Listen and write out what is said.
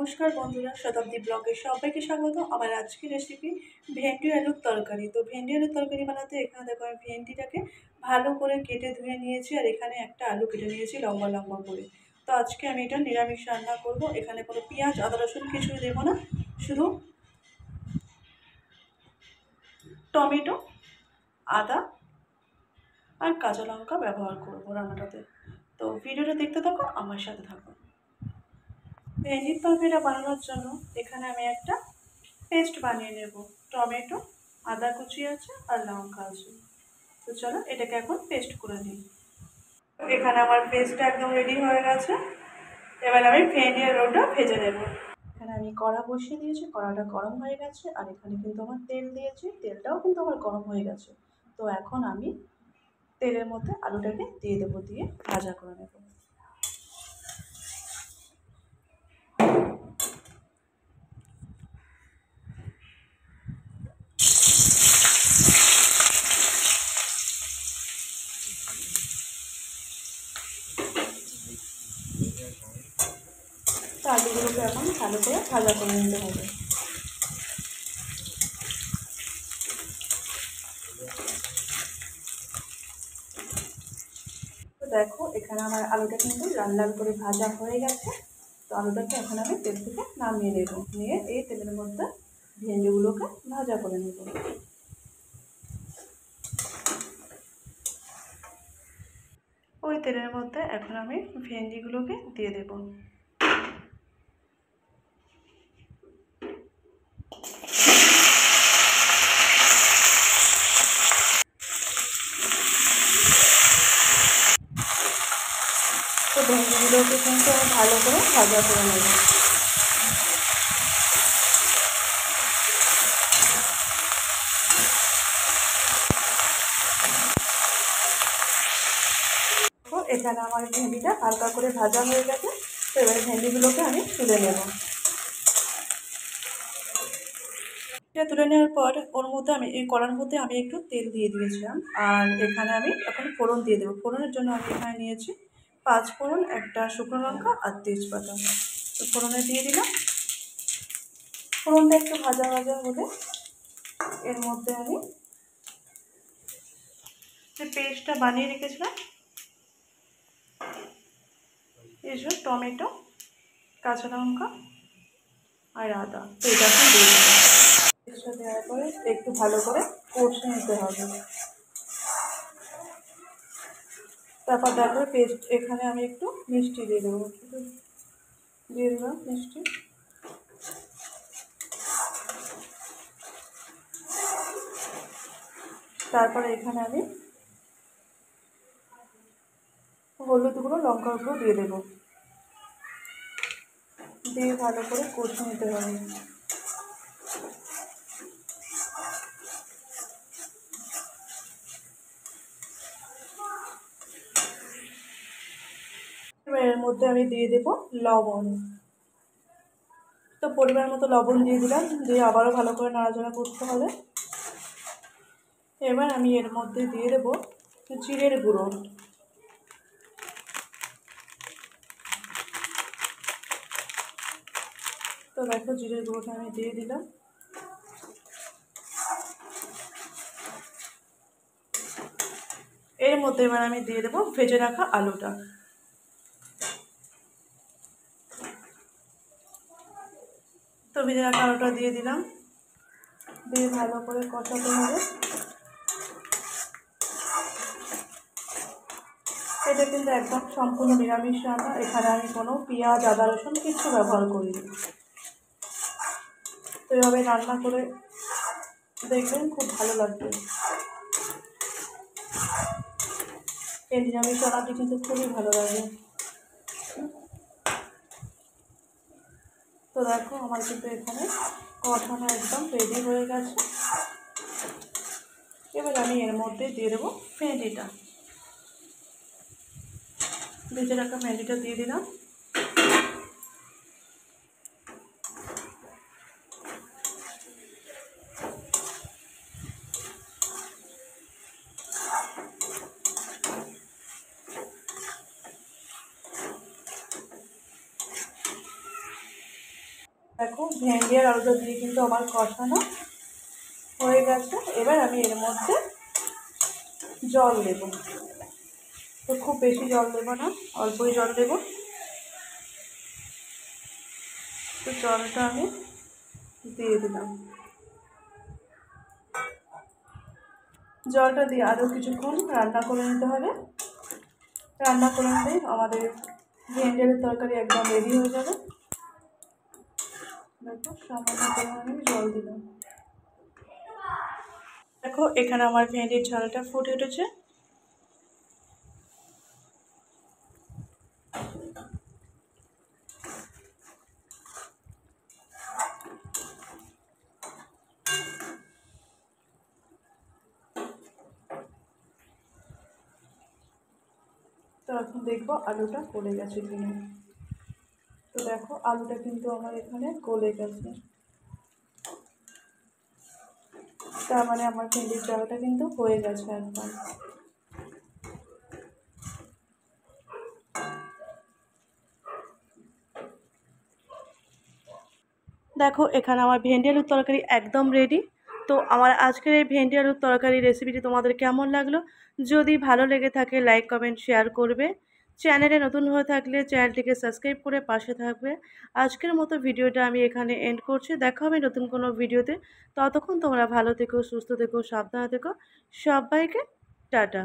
নমস্কার বন্ধুরা, শতাব্দী ব্লগে সবাইকে স্বাগত। আমার আজকের রেসিপি ভেন্ডি আলুর তরকারি। তো ভেন্ডি আলুর তরকারি বানাতে এখানে দেখো আমি ভেন্ডিটাকে ভালো করে কেটে ধুয়ে নিয়েছি, আর এখানে একটা আলু কেটে নিয়েছি লম্বা লম্বা করে। তো আজকে আমি এটা নিরামিষ রান্না করব। এখানে কোনো পেঁয়াজ আদা রসুন কিছুই দেবো না, শুধু টমেটো, আদা আর কাঁচা লঙ্কা ব্যবহার করবো রান্নাটাতে। তো ভিডিওটা দেখতে থাকো, আমার সাথে থাকো। ভেন্ডির তরকারিটা বানানোর জন্য এখানে আমি একটা পেস্ট বানিয়ে নেব। টমেটো, আদা কুচি আছে আর লঙ্কা আছে। তো চলো এটাকে এখন পেস্ট করে নিই। এখানে আমার পেস্টটা একদম রেডি হয়ে গেছে। এবার আমি ভেন্ডি আর আলুটা ভেজে নেব। এখানে আমি কড়া বসিয়ে দিয়েছি, কড়াটা গরম হয়ে গেছে, আর এখানে কিন্তু আমার তেল দিয়েছি, তেলটাও কিন্তু আমার গরম হয়ে গেছে। তো এখন আমি তেলের মধ্যে আলুটাকে দিয়ে দেবো, দিয়ে ভাজা করে নেব। তো আলুগুলোকে এখন ভালো করে ভাজা করে নিতে হবে। তো দেখো এখানে আমার আলুটা কিন্তু লাল লাল করে ভাজা হয়ে গেছে। তো আলুটাকে এখন আমি তেল থেকে নামিয়ে নেব, নিয়ে এই তেলের মধ্যে ভেন্ডিগুলোকে ভাজা করে নেব। ওই তেলের মধ্যে এখন আমি ভেন্ডিগুলোকে দিয়ে দেব। তো ভেন্ডিগুলোকে কিন্তু আমি ভালো করে ভাজা করে নেব। তো এখানে আমার ভেন্ডিটা হালকা করে ভাজা হয়ে গেছে। তো এবারে ভেন্ডিগুলোকে আমি তুলে নেব। এটা তুলে নেওয়ার পর ওর মধ্যে আমি এই কড়ার মধ্যে আমি একটু তেল দিয়ে দিয়েছিলাম, আর এখানে আমি এখন ফোড়ন দিয়ে দেবো। ফোড়নের জন্য আমি এখানে নিয়েছি 5 ফোড়ন, একটা শুকনো লঙ্কা আর তেজপাতা। তো ফোড়নে দিয়ে দিলাম। ফোড়নটা একটু ভাজা ভাজা হলে এর মধ্যে আমি যে পেস্টটা বানিয়ে রেখেছিলাম, এসব টমেটো, কাঁচা লঙ্কা আর আদা, তো এটা দিয়ে দেবো। পেস্টটা দেওয়ার পরে একটু ভালো করে কষে নিতে হবে। তারপর দেখো পেস্ট, এখানে আমি একটু মিষ্টি দিয়ে দেবো, দিয়ে দিলাম মিষ্টি। তারপরে এখানে আমি হলুদ গুঁড়ো, লঙ্কার গুঁড়ো দিয়ে দেবো, দিয়ে ভালো করে কষে নিতে হবে। এবার এর মধ্যে আমি দিয়ে দেবো লবণ। তো পরিমাণ মতো লবণ দিয়ে দিলাম, দিয়ে আবারও ভালো করে নাড়াচাড়া করতে হবে। এবার আমি এর মধ্যে দিয়ে দেবো জিরের গুঁড়ো। তো দেখো জিরের গুঁড়োটা আমি দিয়ে দিলাম। এর মধ্যে এবার আমি দিয়ে দেবো ভেজে রাখা আলুটা। তো ভেজে রাখা আলুটা দিয়ে দিলাম, দিয়ে ভালো করে কষাতে হবে। এটা কিন্তু একদম সম্পূর্ণ নিরামিষ রান্না, এখানে আমি কোনো পেঁয়াজ আদা রসুন কিছু ব্যবহার করিনি। তো এভাবে রান্না করে দেখবেন, খুব ভালো লাগবে। এই নিরামিষ রান্নাটি কিন্তু খুবই ভালো লাগে। তো দেখো আমার কিন্তু এখানে কষানো একদম রেডি হয়ে গেছে। এবার আমি এর মধ্যে দিয়ে দেবো ভেন্ডিটা, ভেজে রাখা ভেন্ডিটা দিয়ে দিলাম। দেখো ভেন্ডি আর আলুটা দিয়ে কিন্তু আমার কষানো হয়ে গেছে। এবার আমি এর মধ্যে জল দেব। তো খুব বেশি জল দেবো না, অল্পই জল দেব। তো জলটা আমি দিয়ে দিলাম। জলটা দিয়ে আরও কিছুক্ষণ রান্না করে নিতে হবে। রান্না করে নিলেই আমাদের ভেন্ডি আলুর তরকারি একদম রেডি হয়ে যাবে। দেখো সামান্য পরিমাণে জল দিলাম। দেখো এখানে আমার ভেন্ডির ঝালটা ফুটে উঠেছে। তো এখন দেখবো আলুটা গলে গেছে কিনা। তো দেখো আলুটা কিন্তু আমার এখানে গলে গেছে, তার মানে আমার ভেন্ডির ঝালটা কিন্তু হয়ে গেছে একদম। দেখো এখানে আমার ভেন্ডি আলুর তরকারি একদম রেডি। তো আমার আজকের এই ভেন্ডি আলুর তরকারি রেসিপিটি তোমাদের কেমন লাগলো? যদি ভালো লেগে থাকে লাইক কমেন্ট শেয়ার করবে। চ্যানেলে নতুন হয়ে থাকলে চ্যানেলটিকে সাবস্ক্রাইব করে পাশে থাকবে। আজকের মতো ভিডিওটা আমি এখানে এন্ড করছি। দেখা হবে নতুন কোনো ভিডিওতে। ততক্ষণ তোমরা ভালো থেকো, সুস্থ থেকো, সাবধানে থেকো। সবাইকে টাটা।